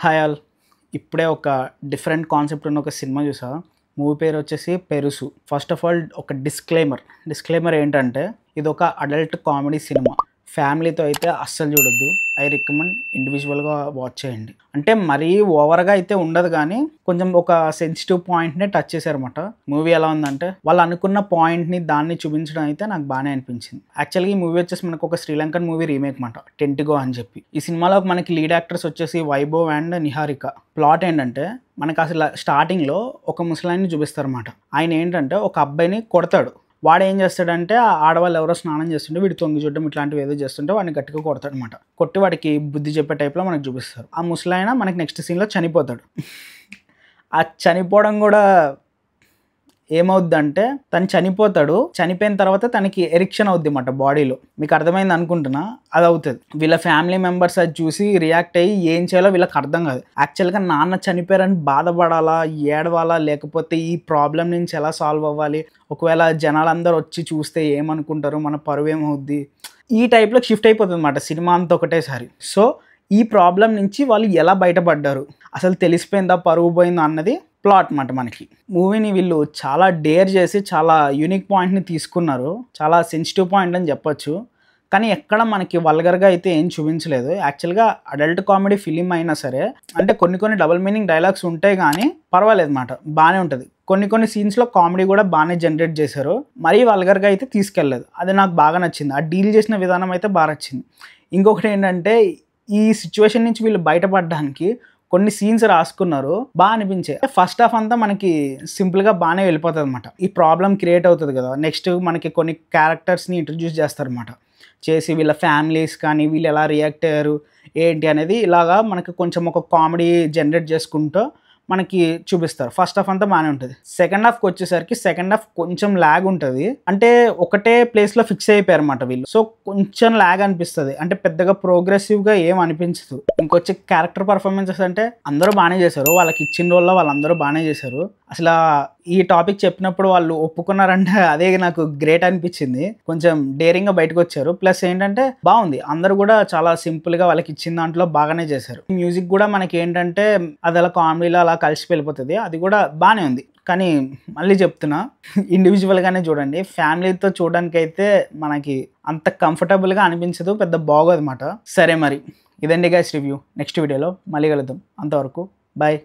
Hi all. ఇప్పుడే ఒక different concept ఉన్న ఒక సినిమా చూసా. మూవీ పేరు వచ్చేసి పెరుసు. ఫస్ట్ ఆఫ్ ఆల్ ఒక డిస్క్లైమర్ ఏంటంటే ఇది ఒక అడల్ట్ కామెడీ సినిమా. ఫ్యామిలీతో అయితే అస్సలు చూడొద్దు. ఐ రికమెండ్ ఇండివిజువల్గా వాచ్ చేయండి. అంటే మరీ ఓవర్గా అయితే ఉండదు, కానీ కొంచెం ఒక సెన్సిటివ్ పాయింట్ని టచ్ చేశారన్నమాట. మూవీ ఎలా ఉందంటే వాళ్ళు అనుకున్న పాయింట్ని దాన్ని చూపించడం అయితే నాకు బాగానే అనిపించింది. యాక్చువల్గా ఈ మూవీ వచ్చేసి మనకు ఒక శ్రీలంకన్ మూవీ రీమేక్ మాట, టెంటిగో అని చెప్పి. ఈ సినిమాలో మనకి లీడ్ యాక్టర్స్ వచ్చేసి వైభవ్ అండ్ నిహారిక. ప్లాట్ ఏంటంటే మనకు అసలు స్టార్టింగ్లో ఒక ముసలాయిని చూపిస్తారన్నమాట. ఆయన ఏంటంటే ఒక అబ్బాయిని కొడతాడు. వాడు ఏం చేస్తాడంటే ఆడవాళ్ళు ఎవరో స్నానం చేస్తుంటే వీడు తొంగి చూడడం ఇట్లాంటివి ఏదో చేస్తుంటే వాడిని గట్టిగా కొడతాడు అనమాట. కొట్టి వాడికి బుద్ధి చెప్పే టైప్లో మనకు చూపిస్తారు. ఆ ముసలాయన మనకి నెక్స్ట్ సీన్లో చనిపోతాడు. ఆ చనిపోవడం కూడా ఏమవుద్దంటే తను చనిపోతాడు. చనిపోయిన తర్వాత తనకి ఎరిక్షన్ అవుద్ది అన్నమాట బాడీలో. మీకు అర్థమైంది అనుకుంటున్నా, అది అవుతుంది. వీళ్ళ ఫ్యామిలీ మెంబర్స్ అది చూసి రియాక్ట్ అయ్యి ఏం చేయాలో వీళ్ళకి అర్థం కాదు. యాక్చువల్గా నాన్న చనిపోయారని బాధపడాలా, ఏడవాలా, లేకపోతే ఈ ప్రాబ్లం నుంచి ఎలా సాల్వ్ అవ్వాలి, ఒకవేళ జనాలందరూ వచ్చి చూస్తే ఏమనుకుంటారు, మన పరువు ఏమవుద్ది, ఈ టైప్లో షిఫ్ట్ అయిపోతుంది అన్నమాట సినిమా అంతా ఒకటేసారి. సో ఈ ప్రాబ్లం నుంచి వాళ్ళు ఎలా బయటపడ్డారు, అసలు తెలిసిపోయిందా, పరువు పోయిందా అన్నది ప్లాట్ మాట. మనకి మూవీని వీళ్ళు చాలా డేర్ చేసి చాలా యూనిక్ పాయింట్ని తీసుకున్నారు. చాలా సెన్సిటివ్ పాయింట్ అని చెప్పొచ్చు, కానీ ఎక్కడ మనకి వల్గర్గా అయితే ఏం చూపించలేదు. యాక్చువల్గా అడల్ట్ కామెడీ ఫిలిం అయినా సరే అంటే కొన్ని డబుల్ మీనింగ్ డైలాగ్స్ ఉంటాయి, కానీ పర్వాలేదు మాట, బాగానే ఉంటుంది. కొన్ని సీన్స్లో కామెడీ కూడా బాగానే జనరేట్ చేశారు. మరీ వల్గర్గా అయితే తీసుకెళ్ళలేదు. అది నాకు బాగా నచ్చింది. ఆ డీల్ చేసిన విధానం అయితే బాగా నచ్చింది. ఇంకొకటి ఏంటంటే ఈ సిచ్యువేషన్ నుంచి వీళ్ళు బయటపడడానికి కొన్ని సీన్స్ రాసుకున్నారు, బాగా అనిపించాయి. ఫస్ట్ హాఫ్ అంతా మనకి సింపుల్గా బాగానే వెళ్ళిపోతుంది అనమాట. ఈ ప్రాబ్లం క్రియేట్ అవుతుంది కదా, నెక్స్ట్ మనకి కొన్ని క్యారెక్టర్స్ని ఇంట్రడ్యూస్ చేస్తారనమాట. చేసి వీళ్ళ ఫ్యామిలీస్ కానీ వీళ్ళు ఎలా రియాక్ట్ అయ్యారు ఏంటి అనేది ఇలాగా మనకి కొంచెం ఒక కామెడీ జనరేట్ చేసుకుంటూ మనకి చూపిస్తారు. ఫస్ట్ హాఫ్ అంతా బాగానే ఉంటుంది. సెకండ్ హాఫ్కి వచ్చేసరికి సెకండ్ హాఫ్ కొంచెం ల్యాగ్ ఉంటుంది. అంటే ఒకటే ప్లేస్లో ఫిక్స్ అయిపోయారు అనమాట వీళ్ళు. సో కొంచెం ల్యాగ్ అనిపిస్తుంది. అంటే పెద్దగా ప్రోగ్రెసివ్గా ఏం అనిపించదు. ఇంకొచ్చి క్యారెక్టర్ పర్ఫార్మెన్సెస్ అంటే అందరూ బాగానే చేశారు. వాళ్ళకి ఇచ్చిన రోల్లో వాళ్ళందరూ బాగానే చేశారు. అసలు ఈ టాపిక్ చెప్పినప్పుడు వాళ్ళు ఒప్పుకున్నారంటే అదే నాకు గ్రేట్ అనిపించింది. కొంచెం డేరింగ్గా బయటకు వచ్చారు. ప్లస్ ఏంటంటే బాగుంది, అందరూ కూడా చాలా సింపుల్గా వాళ్ళకి ఇచ్చిన దాంట్లో బాగానే చేశారు. మ్యూజిక్ కూడా మనకి ఏంటంటే అది అలా కామెడీలో అలా కలిసి వెళ్ళిపోతుంది, అది కూడా బాగానే ఉంది. కానీ మళ్ళీ చెప్తున్నా, ఇండివిజువల్గానే చూడండి. ఫ్యామిలీతో చూడడానికి అయితే మనకి అంత కంఫర్టబుల్గా అనిపించదు, పెద్ద బాగోదన్నమాట. సరే మరి ఇదండి గైస్ రివ్యూ. నెక్స్ట్ వీడియోలో మళ్ళీ కలుద్దాం. అంతవరకు బాయ్.